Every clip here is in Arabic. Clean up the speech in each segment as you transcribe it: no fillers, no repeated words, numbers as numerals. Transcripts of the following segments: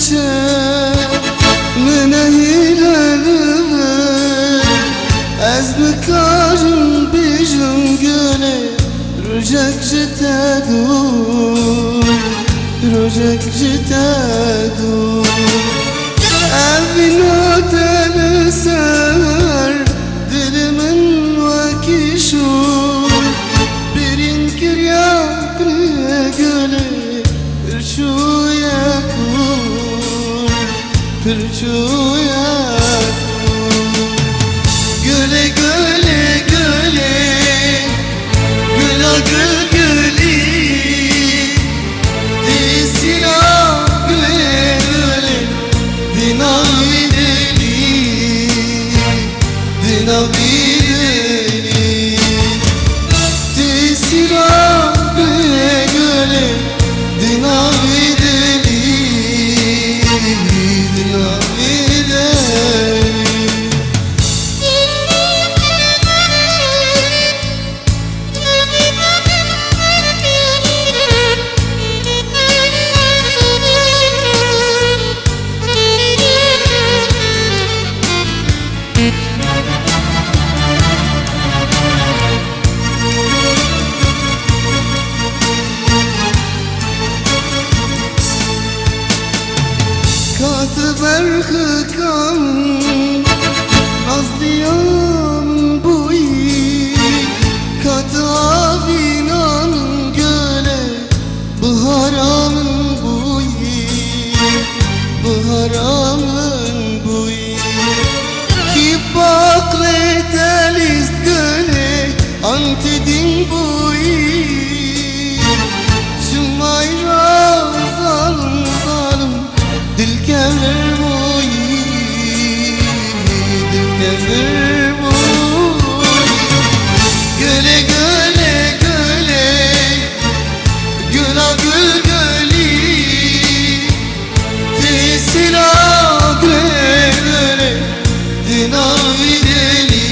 شد من هلالي از نکارم بیجم گله روزک جتادون روزک جتادون اوینا تنسر دل من وکیشون برین کریا کره گله پرچو یکون پرچو یکون گله گله گله گلا گل گلی دیسینا گله گله دیناوی دلی دیناوی دلی دیسینا گله گله دیناوی دلی دیناوی دلی برخکم نازدیام بویی کات آوینام گله بهارام بویی بهارام بویی کی باقله تلیست گله انت دین بویی شمای را ظالم ظالم دل کمر gele gele gele gula gül geli tesila gele gele dinavi deli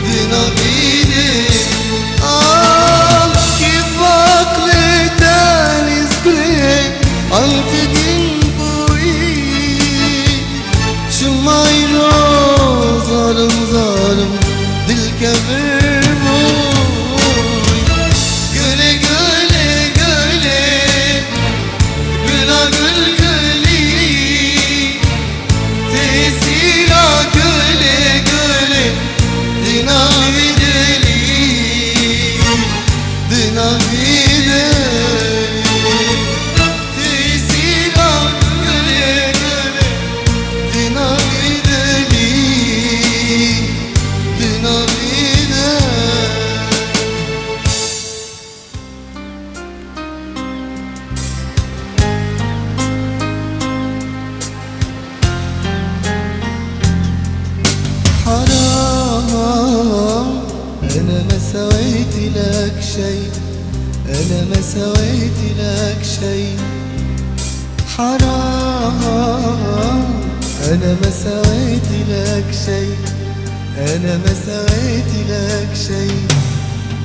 dinavi deli ah ki bakle deniz gele antedin buyi şumayro zalim zalim dil kebir boy göle göle göle güla gül geli tesila göle göle dinavi deli dinavi deli tesila göle göle dinavi deli حرام أنا ما سويت لك شيء أنا ما سويت لك شيء حرام أنا ما سويت لك شيء أنا ما سويت لك شيء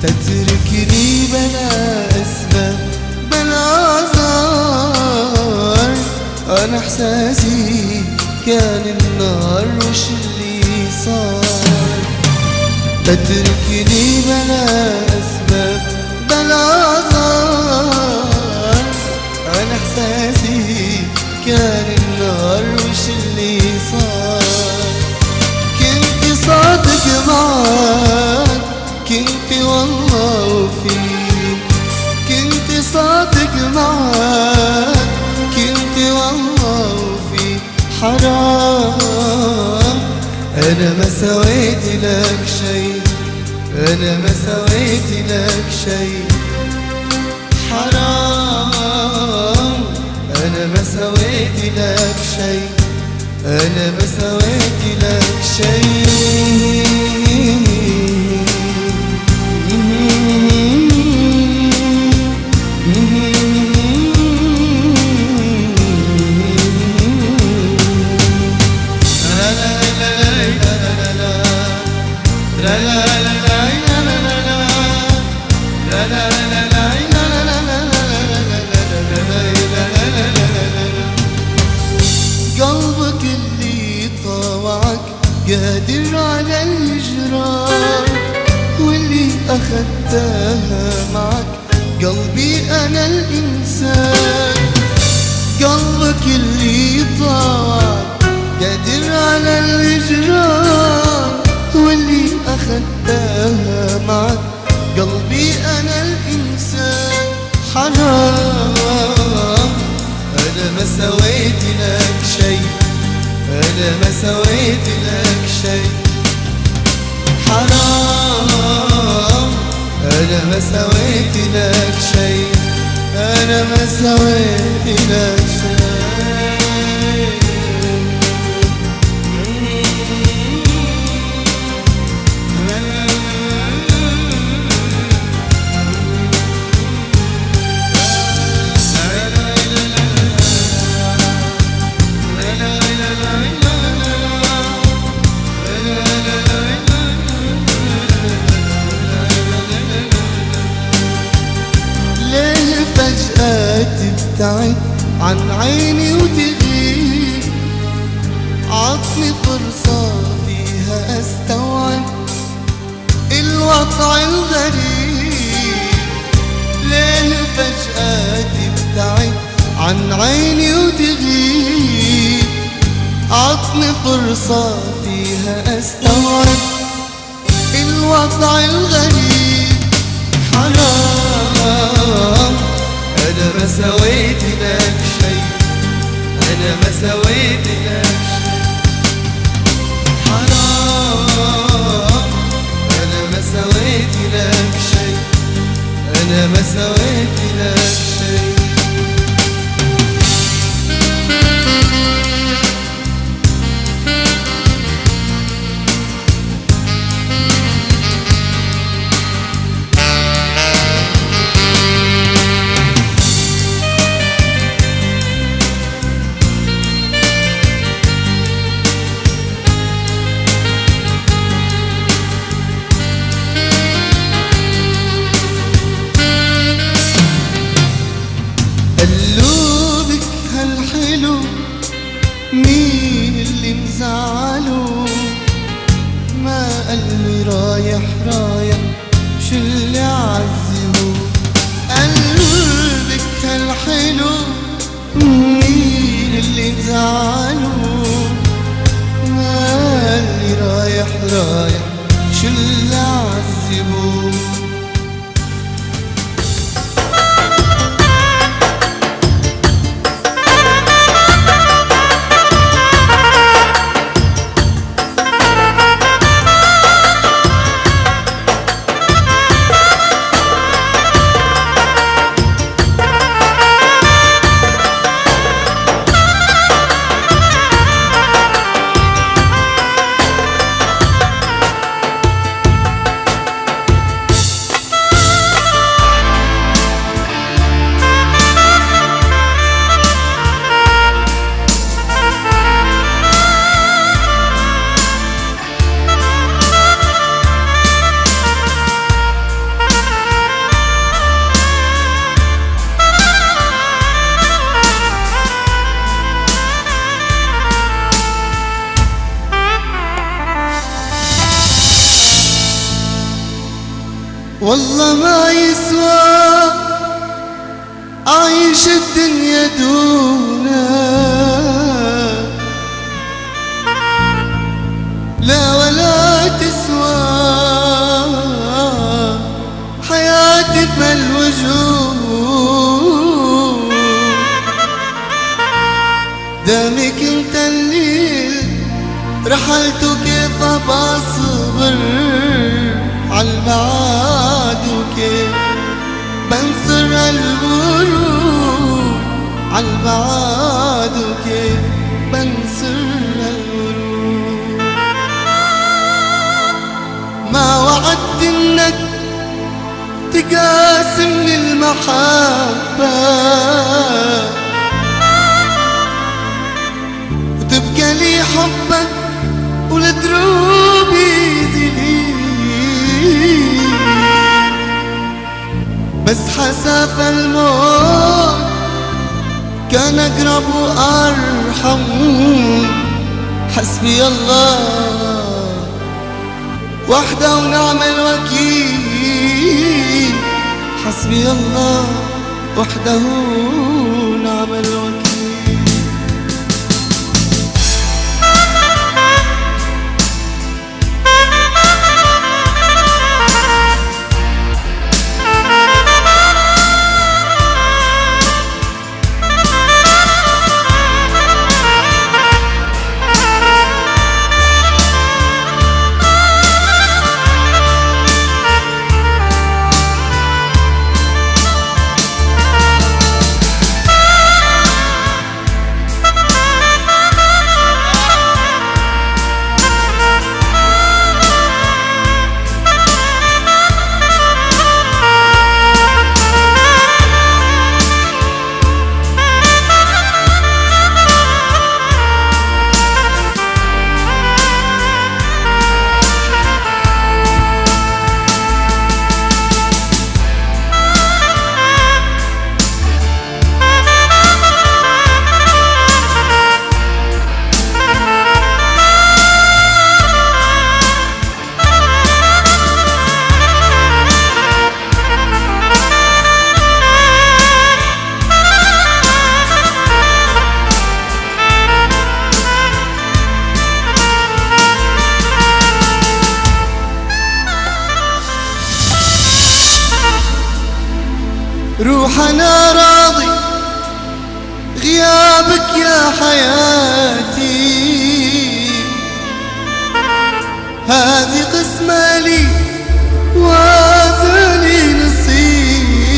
تتركني بلا أسباب بلا عذار أنا إحساسي كان النار وش اللي صار تتركني بلا أسباب بلا عذار أنا إحساسي كان النار وش اللي صار كنت صادق معاك كنت والله وفيك كنت صادق معاك كنت والله وفيك حرام أنا ما سويت لك شيء أنا ما سويت لك شيء حرام أنا ما سويت لك شيء أنا ما سويت لك شيء قادر على الهجران واللي أخدتها معك قلبي أنا الإنسان. قلبك اللي ضاع قادر على الهجران واللي أخدتها معك قلبي أنا الإنسان. حرام أنا ما سويت لك شي، أنا ما سويت لك شي. حرام أنا ما سويت لك شي، أنا ما سويت لك شي. فجأة تبتعد عن عيني وتغيب، عطني فرصة فيها استوعب الوضع الغريب. ليه فجأة تبتعد عن عيني وتغيب، عطني فرصة فيها استوعب الوضع الغريب. حرام أنا ما سويت لك شي، أنا ما سويت لك شي. حرام أنا ما سويت لك شي، أنا ما سويت لك شي. قلوبك هالحلو مين اللي مزعله؟ ما قالي رايح رايح شو اللي عذبه؟ قلبك هالحلو مين اللي مزعله؟ ما قالي رايح رايح شو اللي عذبه؟ والله ما يسوى أعيش الدنيا دونك، لا ولا تسوى حياتي بمال وجوه. دامك انت الليل رحلت كيف بصبر عالبعاد وكيف بنصر الورود عالبعاد وكيف بنصر الورود. ما وعدت انك تقاسمني المحبة وتبقى لي حبك ولدروبي زليل، بس حساف الموت كان أقرب وأرحم. حسبي الله وحده ونعم الوكيل، حسبي الله وحده نعم الوكيل. روح أنا راضي غيابك يا حياتي، هذه قسمة لي وهذا لي نصيبي،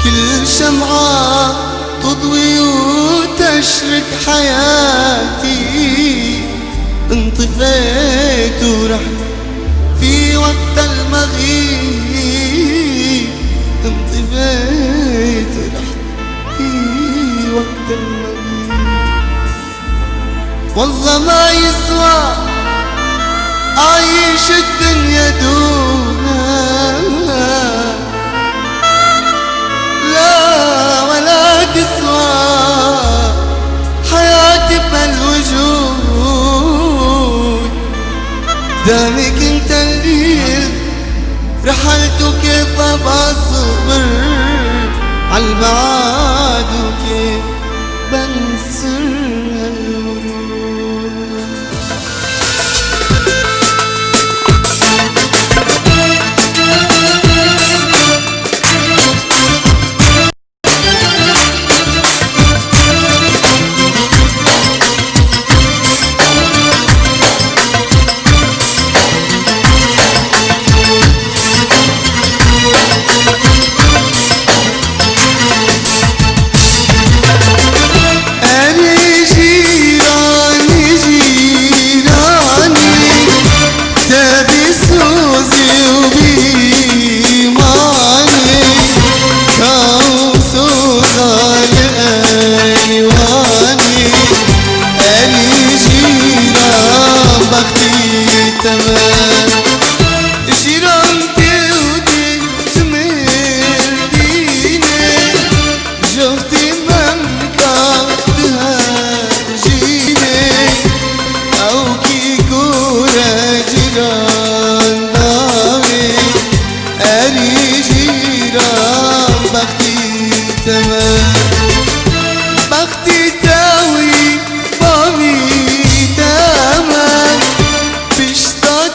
كل شمعة تضوي وتشرق حياتي، انطفيت ورحت في وقت المغيب، انطفيت ورحت في وقت المغيب. والله ما يسوى أعيش الدنيا دونك، لا ولا تسوى حياتي بهالوجود، دامك انت الليل رحلت وكيف بصبر عالبعاد وكيف بنسر هالورود. بختي تاوي بامي تمام بشطة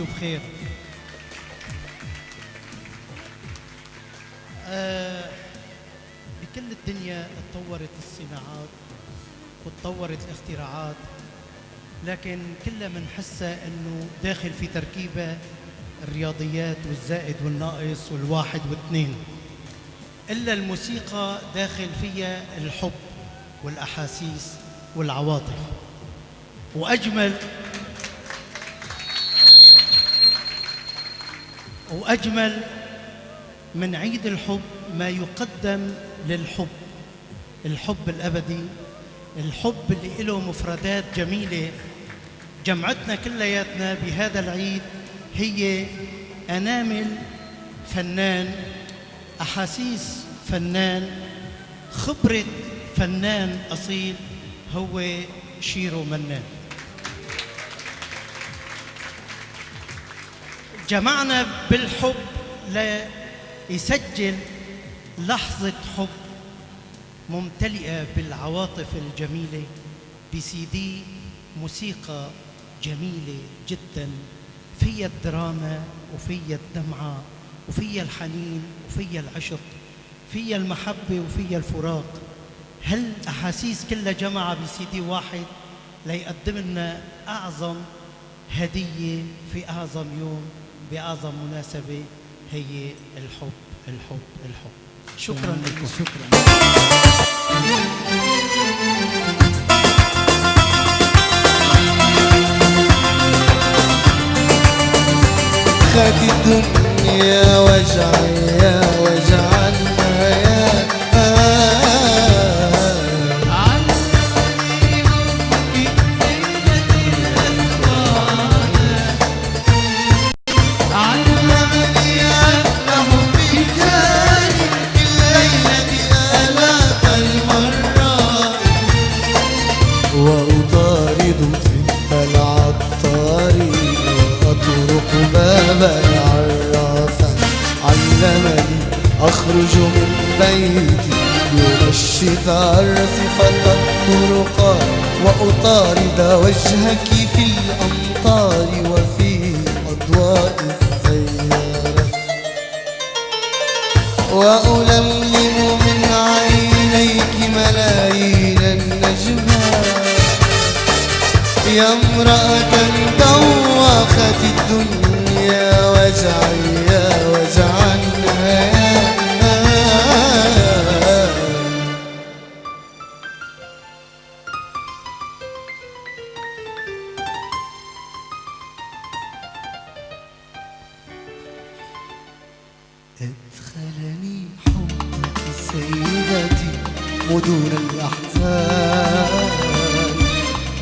وانتم بخير. بكل الدنيا اتطورت الصناعات وتطورت الاختراعات، لكن كلها منحسها انه داخل في تركيبه الرياضيات والزائد والناقص والواحد واثنين، الا الموسيقى داخل فيها الحب والاحاسيس والعواطف. واجمل من عيد الحب ما يقدم للحب، الحب الابدي، الحب اللي له مفردات جميله. جمعتنا كلياتنا بهذا العيد هي انامل فنان، احاسيس فنان، خبره فنان اصيل، هو شيرو منان. جمعنا بالحب ليسجل لحظة حب ممتلئة بالعواطف الجميلة بسي دي موسيقى جميلة جدا، فيها الدراما وفيها الدمعة وفيها الحنين وفيها العشق، فيها المحبة وفيها الفراق. هالأحاسيس كلها جمعها بسي دي واحد ليقدم لنا أعظم هدية في أعظم يوم بأعظم مناسبة، هي الحب الحب الحب. شكرا لكم. شكرا. خاك الدنيا وجعي يا وجعنا يا وأطارد في العطار وأطرق باب العرافة. علمني أخرج من بيتي ينشط أرصفة الطرقات وأطارد وجهك في الأمطار وفي أضواء السيارة، وألملم من عينيك ملايين النجمات. يا امرأة دوخت الدنيا وجعي يا وجعنا أدخلني حبك سيدتي مدن الأحزان،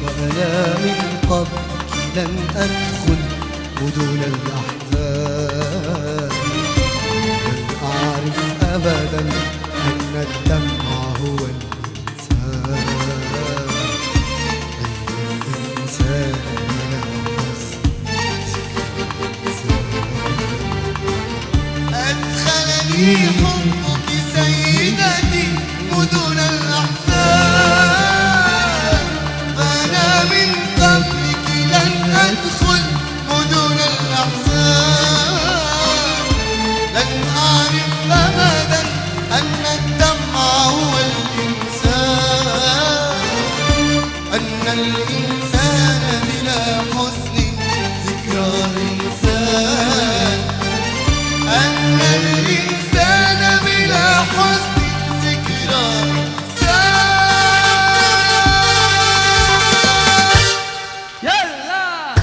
وأنا من قبلك لن أدخل مدن الأحزان. لن أعرف أبدا أن الدمع هو الإنسان، أن الإنسان لا أدخلني حبك سيدتي مدن الأحزان، فأنا من قبلك لن أدخل مدن الأحزان. لن أعرف أبدا أن الدمع هو الإنسان، أن الإنسان بلا حزن ذكرى إنسان، أن الإنسان بلا حزن ذكرى إنسان. يلا الله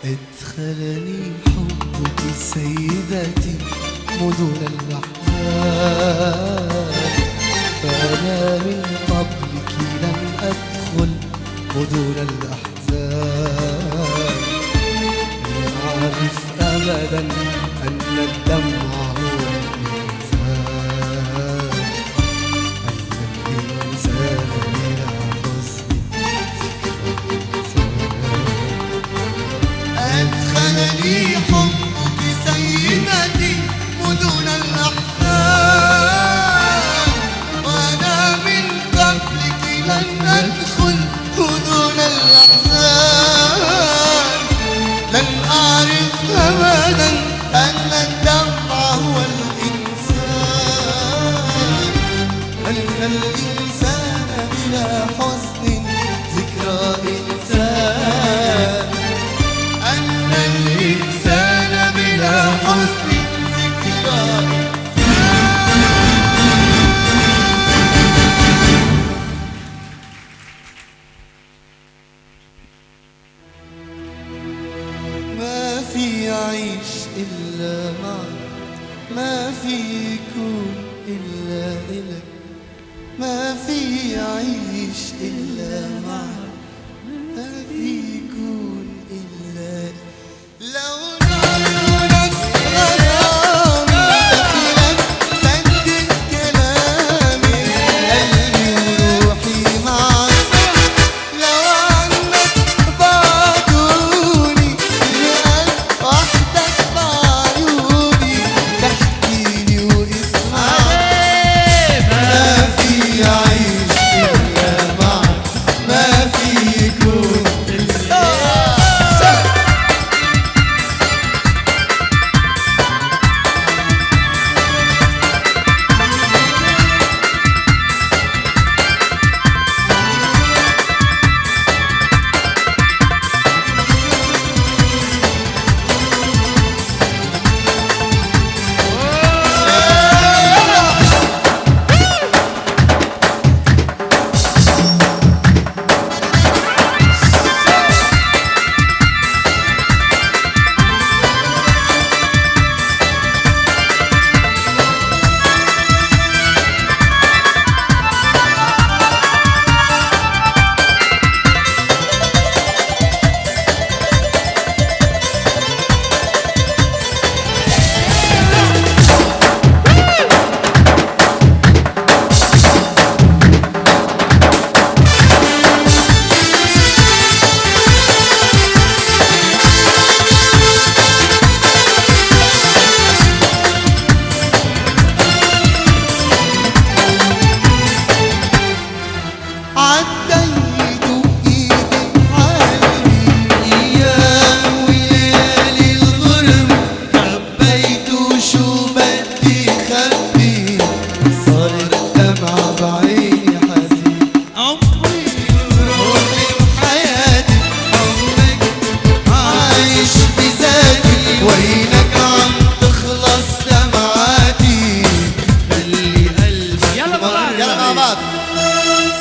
أدخلني حبك سيدتي مدن الأحزان، فأنا من قبلك لم أدخل مدن الأحزان. لم أعرف أبدا أن الدمع هو الإنسان، أن الإنسان بلا حزن أدخلني حبك سيدتي مدن الأحزان، وأنا من قبلك لن أدخل مدن الأحزان. لن أعرف أبدا أن الدمع هو الإنسان، أن الإنسان بلا حزن ذكرى إنسان، أن الإنسان بلا حزن ذكرى ما في عيش إلا معك، ما في يكون إلا إلك، ما في عيش إلا معك، ما في يكون إلا لو نعيونك غرامي دخلك سدد كلامي، قلبي وروحي معك لو عنك بعدوني، القلب وحدك بعيوني تحكيلي واسمعني. ما في عيش إلا معك، ما في يكون إلا عديت بإيدي عالمي أيام وليالي الغرب، خبيت وشو بدي خبي، صار الدمع بعيني حزين. عمري وروحي وحياتي عمرك عايش بذاتي، وينك عم تخلص دمعاتي، خلي قلبك يلا مع بعض. يلا مع بعض.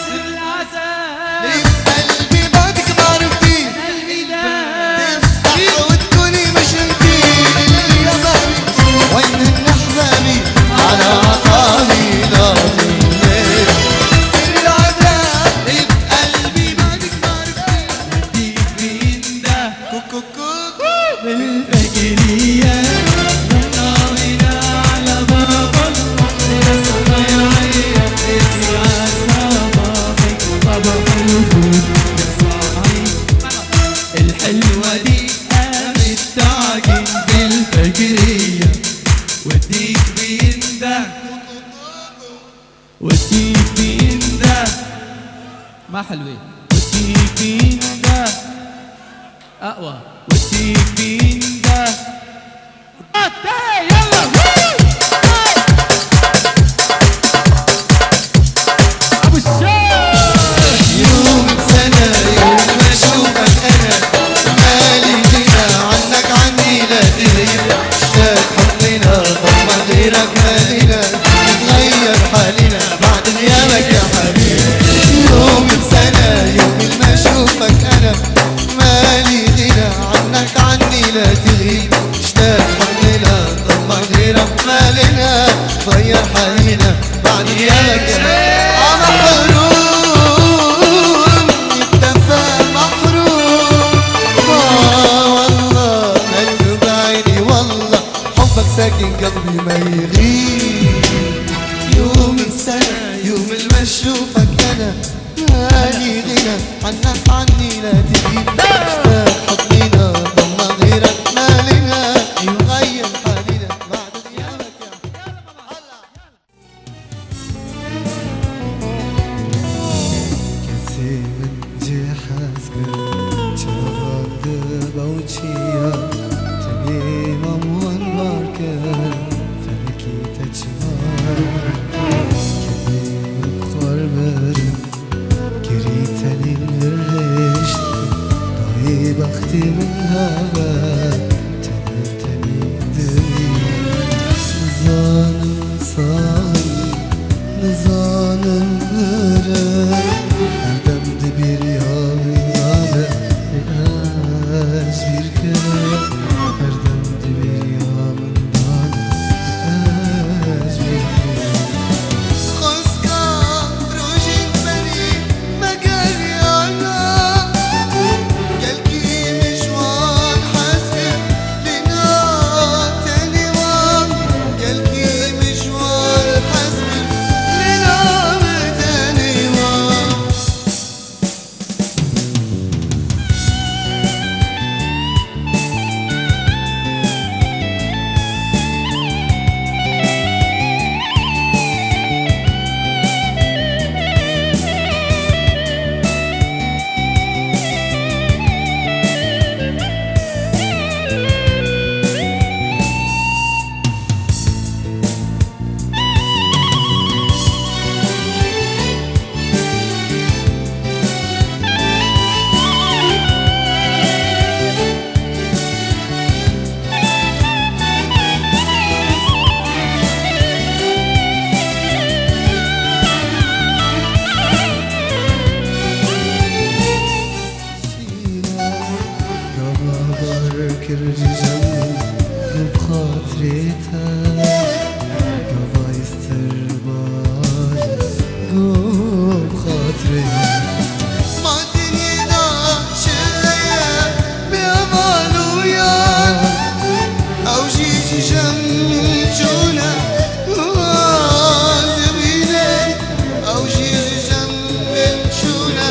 سر العذاب قلبي بعدك ما عرفتي قلبي ده تفتح وتكوني مش انتي اللي يا بابي، وين احبابي على عصابي ضاغي الليل. سر العذاب بقلبي بعدك ما عرفتي، بديك بينده كوكوكو بالفجرية نطاوينا على باب البحر، نسمع يعيط اسي عالصباحي صباح الخير يا صاحي. الحلوة دي قامت تعجن بالفجرية، وديك بينده وديك بينده ما حلوة، وديك بينده أقوى، وديك بينده يلا أبو الشام. يوم سنة يوم ما اشوفك انا مالي غنى عنك عني لا تغيب، اشتاق حبنا طبعا غيرك مالنا نتغير حالنا بعد غيابك يا حبيبي. يوم سنة يوم ما اشوفك انا مالي غنى عنك عني أنا مالي غنى عنك عني لا تغيب اشتاق حضننا ضمنا غيرك مالنا غير حالنا بعد غيابك يا كثير من جهازك شغل بوشيا تبيم والباركة فلكي تجمع كبير خربرم كريتني الرشت ضعيب اختي من هوا تنتني دنيا نظام صاغي نظام غرق erdem de bir yağmurda az bir kere erdem de bir yağmurda az bir kere Koska rojin beni meger yana gel ki müşvan hasbim lina tenivan gel ki müşvan hasbim lina tenivan كرججم بخاطريتا قضا يستربال بخاطريتا ما الدنيا شوية بأمال وياك أو جيجي جمجونا زبينة أو جيجي جمجونا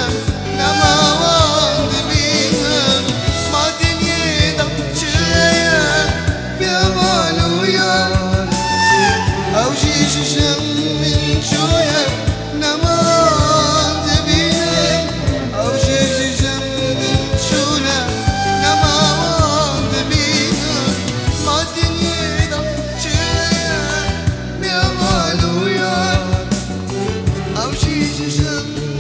نما واندبينا ما الدنيا شوية بأمال وياك أو جيجي جمجونا نما واندبينا أو جيجي جمجونا نما واندبينا ما الدنيا شوية بأمال وياك أو جيجي جمجونا